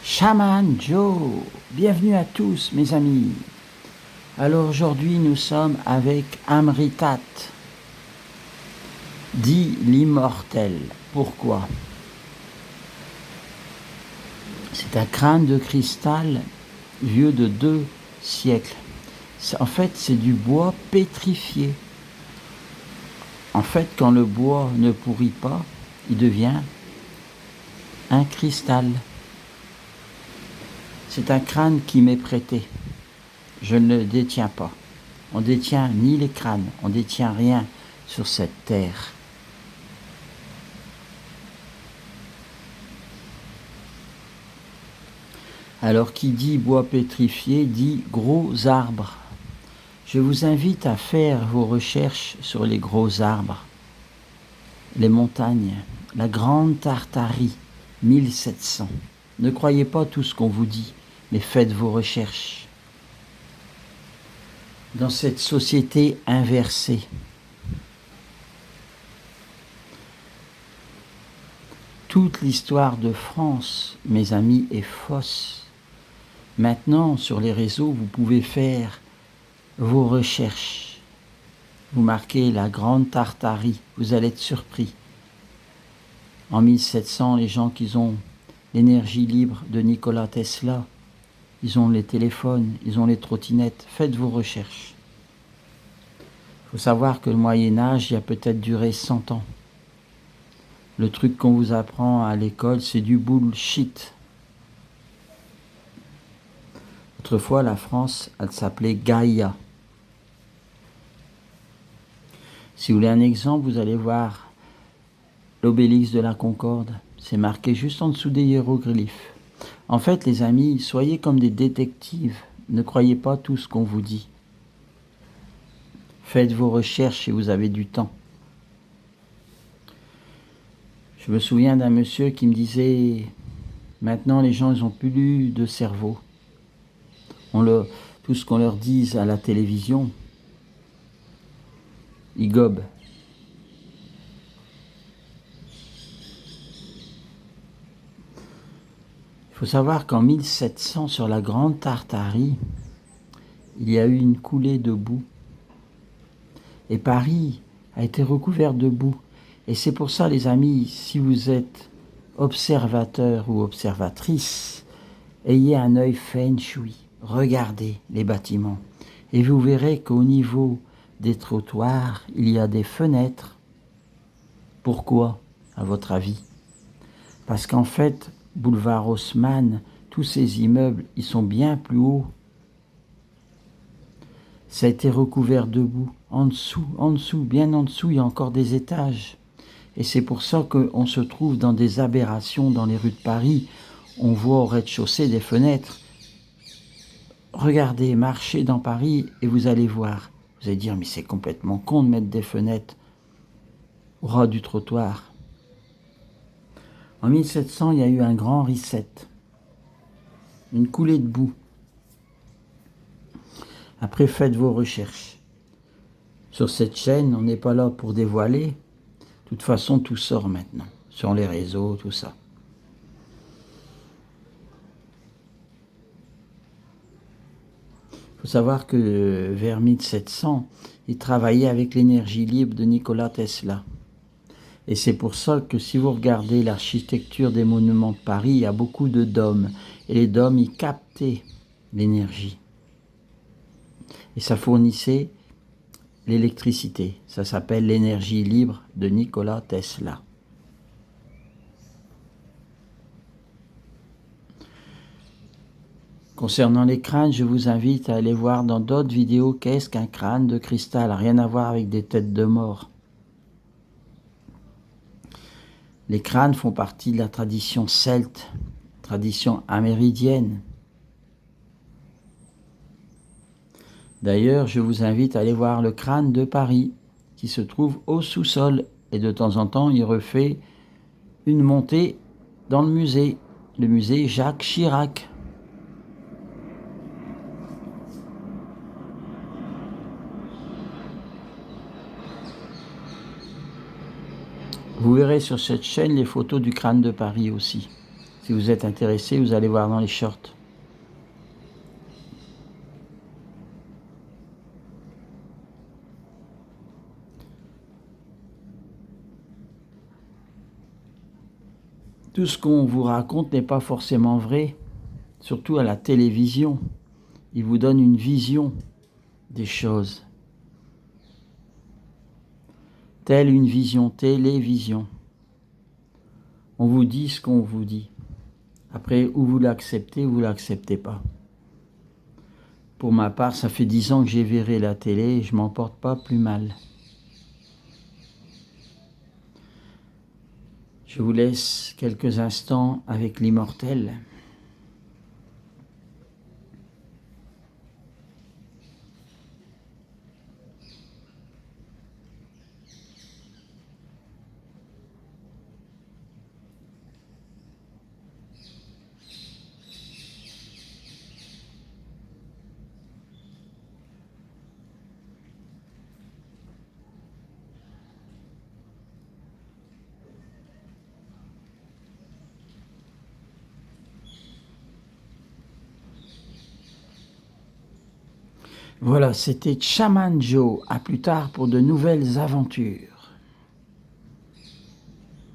Shaman Joe, bienvenue à tous mes amis. Alors aujourd'hui nous sommes avec Amritat, dit l'immortel. Pourquoi? C'est un crâne de cristal vieux de 2 siècles. En fait c'est du bois pétrifié. En fait quand le bois ne pourrit pas, il devient un cristal. C'est un crâne qui m'est prêté. Je ne le détiens pas. On ne détient ni les crânes, on ne détient rien sur cette terre. Alors qui dit bois pétrifié dit gros arbres. Je vous invite à faire vos recherches sur les gros arbres, les montagnes, la Grande Tartarie, 1700. Ne croyez pas tout ce qu'on vous dit, mais faites vos recherches. Dans cette société inversée, toute l'histoire de France, mes amis, est fausse. Maintenant, sur les réseaux, vous pouvez faire vos recherches. Vous marquez la Grande Tartarie, vous allez être surpris. En 1700, les gens qui ont l'énergie libre de Nikola Tesla, ils ont les téléphones, ils ont les trottinettes. Faites vos recherches. Il faut savoir que le Moyen-Âge, il a peut-être duré 100 ans. Le truc qu'on vous apprend à l'école, c'est du bullshit. Autrefois, la France, elle s'appelait Gaïa. Si vous voulez un exemple, vous allez voir l'obélisque de la Concorde. C'est marqué juste en dessous des hiéroglyphes. En fait, les amis, soyez comme des détectives. Ne croyez pas tout ce qu'on vous dit. Faites vos recherches si vous avez du temps. Je me souviens d'un monsieur qui me disait « Maintenant, les gens, ils n'ont plus de cerveau. Tout ce qu'on leur dise à la télévision, ils gobent. » Il faut savoir qu'en 1700, sur la Grande Tartarie, il y a eu une coulée de boue. Et Paris a été recouvert de boue. Et c'est pour ça, les amis, si vous êtes observateur ou observatrice, ayez un œil feng shui. Regardez les bâtiments. Et vous verrez qu'au niveau des trottoirs, il y a des fenêtres. Pourquoi, à votre avis? Parce qu'en fait, boulevard Haussmann, tous ces immeubles, ils sont bien plus hauts. Ça a été recouvert de boue. En dessous, bien en dessous, il y a encore des étages. Et c'est pour ça qu'on se trouve dans des aberrations dans les rues de Paris. On voit au rez-de-chaussée des fenêtres. Regardez, marchez dans Paris et vous allez voir. Vous allez dire, mais c'est complètement con de mettre des fenêtres au ras du trottoir. En 1700, il y a eu un grand reset. Une coulée de boue. Après, faites vos recherches. Sur cette chaîne, on n'est pas là pour dévoiler. De toute façon, tout sort maintenant. Sur les réseaux, tout ça. Il faut savoir que vers 1700, il travaillait avec l'énergie libre de Nikola Tesla. Et c'est pour ça que si vous regardez l'architecture des monuments de Paris, il y a beaucoup de dômes. Et les dômes, ils captaient l'énergie. Et ça fournissait l'électricité. Ça s'appelle l'énergie libre de Nikola Tesla. Concernant les crânes, je vous invite à aller voir dans d'autres vidéos qu'est-ce qu'un crâne de cristal. Rien à voir avec des têtes de mort. Les crânes font partie de la tradition celte, tradition amérindienne. D'ailleurs, je vous invite à aller voir le crâne de Paris, qui se trouve au sous-sol. Et de temps en temps, il refait une montée dans le musée Jacques Chirac. Vous verrez sur cette chaîne les photos du crâne de Paris aussi. Si vous êtes intéressé, vous allez voir dans les shorts. Tout ce qu'on vous raconte n'est pas forcément vrai, surtout à la télévision. Il vous donne une vision des choses. Telle une vision, télévision. On vous dit ce qu'on vous dit. Après, ou vous l'acceptez ou vous l'acceptez pas. Pour ma part, ça fait 10 ans que j'ai viré la télé et je m'en porte pas plus mal. Je vous laisse quelques instants avec l'immortel. Voilà, c'était Shaman Joe. À plus tard pour de nouvelles aventures.